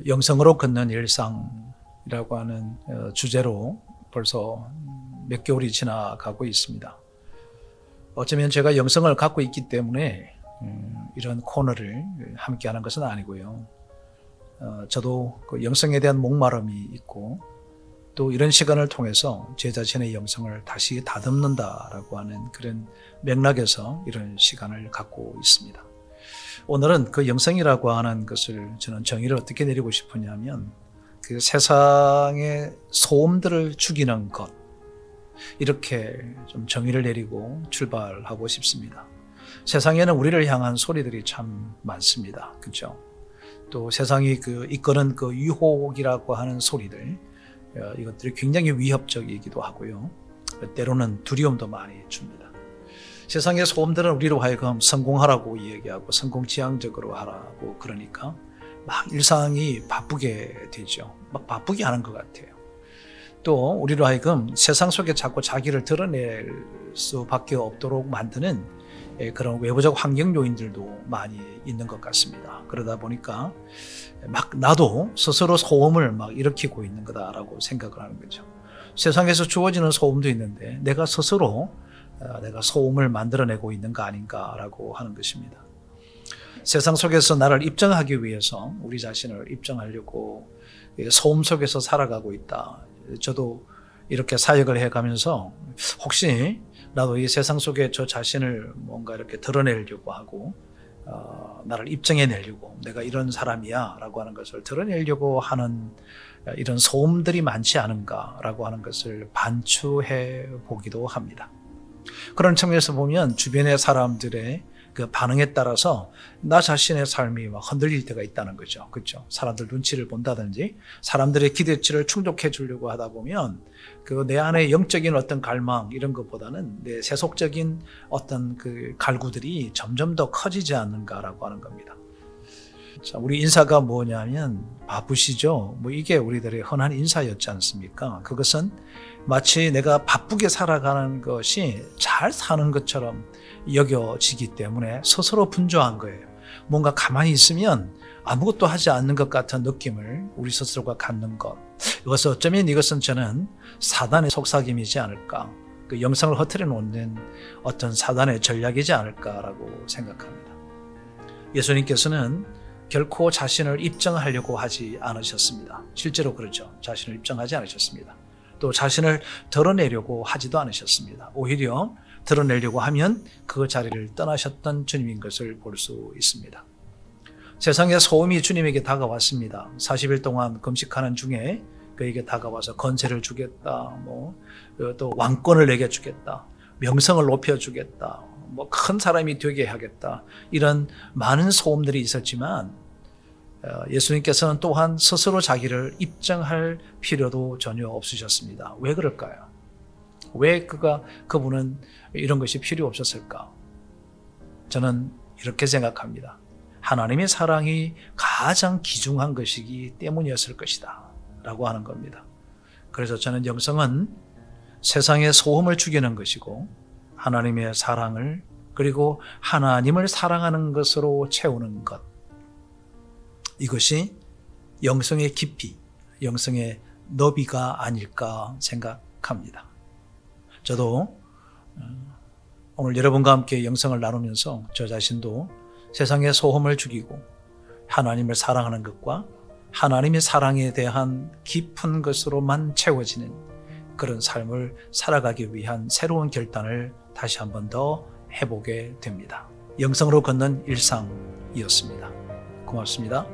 영성으로 걷는 일상이라고 하는 주제로 벌써 몇 개월이 지나가고 있습니다. 어쩌면 제가 영성을 갖고 있기 때문에 이런 코너를 함께 하는 것은 아니고요. 저도 그 영성에 대한 목마름이 있고 또 이런 시간을 통해서 제 자신의 영성을 다시 다듬는다라고 하는 그런 맥락에서 이런 시간을 갖고 있습니다. 오늘은 그 영성이라고 하는 것을 저는 정의를 어떻게 내리고 싶으냐면 그 세상의 소음들을 죽이는 것, 이렇게 좀 정의를 내리고 출발하고 싶습니다. 세상에는 우리를 향한 소리들이 참 많습니다. 그렇죠? 또 세상이 이끄는 그 유혹이라고 하는 소리들, 이것들이 굉장히 위협적이기도 하고요. 때로는 두려움도 많이 줍니다. 세상의 소음들은 우리로 하여금 성공하라고 이야기하고 성공지향적으로 하라고 그러니까 막 일상이 바쁘게 되죠. 막 바쁘게 하는 것 같아요. 또 우리로 하여금 세상 속에 자꾸 자기를 드러낼 수밖에 없도록 만드는 그런 외부적 환경 요인들도 많이 있는 것 같습니다. 그러다 보니까 막 나도 스스로 소음을 막 일으키고 있는 거다라고 생각을 하는 거죠. 세상에서 주어지는 소음도 있는데 내가 스스로 내가 소음을 만들어내고 있는 거 아닌가라고 하는 것입니다. 세상 속에서 나를 입증하기 위해서 우리 자신을 입증하려고 소음 속에서 살아가고 있다. 저도 이렇게 사역을 해가면서 혹시 나도 이 세상 속에 저 자신을 뭔가 이렇게 드러내려고 하고 나를 입증해내려고 내가 이런 사람이야 라고 하는 것을 드러내려고 하는 이런 소음들이 많지 않은가라고 하는 것을 반추해 보기도 합니다. 그런 측면에서 보면 주변의 사람들의 그 반응에 따라서 나 자신의 삶이 막 흔들릴 때가 있다는 거죠. 그렇죠? 사람들 눈치를 본다든지 사람들의 기대치를 충족해 주려고 하다 보면 그 내 안에 영적인 어떤 갈망 이런 것보다는 내 세속적인 어떤 그 갈구들이 점점 더 커지지 않는가라고 하는 겁니다. 자, 우리 인사가 뭐냐면 바쁘시죠? 뭐 이게 우리들의 흔한 인사였지 않습니까? 그것은 마치 내가 바쁘게 살아가는 것이 잘 사는 것처럼 여겨지기 때문에 스스로 분주한 거예요. 뭔가 가만히 있으면 아무것도 하지 않는 것 같은 느낌을 우리 스스로가 갖는 것. 이것은 저는 사단의 속삭임이지 않을까. 그 영성을 흐트려 놓는 어떤 사단의 전략이지 않을까라고 생각합니다. 예수님께서는 결코 자신을 입증하려고 하지 않으셨습니다. 실제로 그렇죠. 자신을 입증하지 않으셨습니다. 또 자신을 드러내려고 하지도 않으셨습니다. 오히려 드러내려고 하면 그 자리를 떠나셨던 주님인 것을 볼 수 있습니다. 세상의 소음이 주님에게 다가왔습니다. 40일 동안 금식하는 중에 그에게 다가와서 건세를 주겠다, 또 왕권을 내게 주겠다, 명성을 높여주겠다, 큰 사람이 되게 하겠다, 이런 많은 소음들이 있었지만 예수님께서는 또한 스스로 자기를 입증할 필요도 전혀 없으셨습니다. 왜 그럴까요? 왜 그분은 이런 것이 필요 없었을까? 저는 이렇게 생각합니다. 하나님의 사랑이 가장 귀중한 것이기 때문이었을 것이다 라고 하는 겁니다. 그래서 저는 영성은 세상의 소음을 죽이는 것이고 하나님의 사랑을 그리고 하나님을 사랑하는 것으로 채우는 것, 이것이 영성의 깊이, 영성의 너비가 아닐까 생각합니다. 저도 오늘 여러분과 함께 영성을 나누면서 저 자신도 세상의 소음을 죽이고 하나님을 사랑하는 것과 하나님의 사랑에 대한 깊은 것으로만 채워지는 그런 삶을 살아가기 위한 새로운 결단을 다시 한 번 더 해보게 됩니다. 영성으로 걷는 일상이었습니다. 고맙습니다.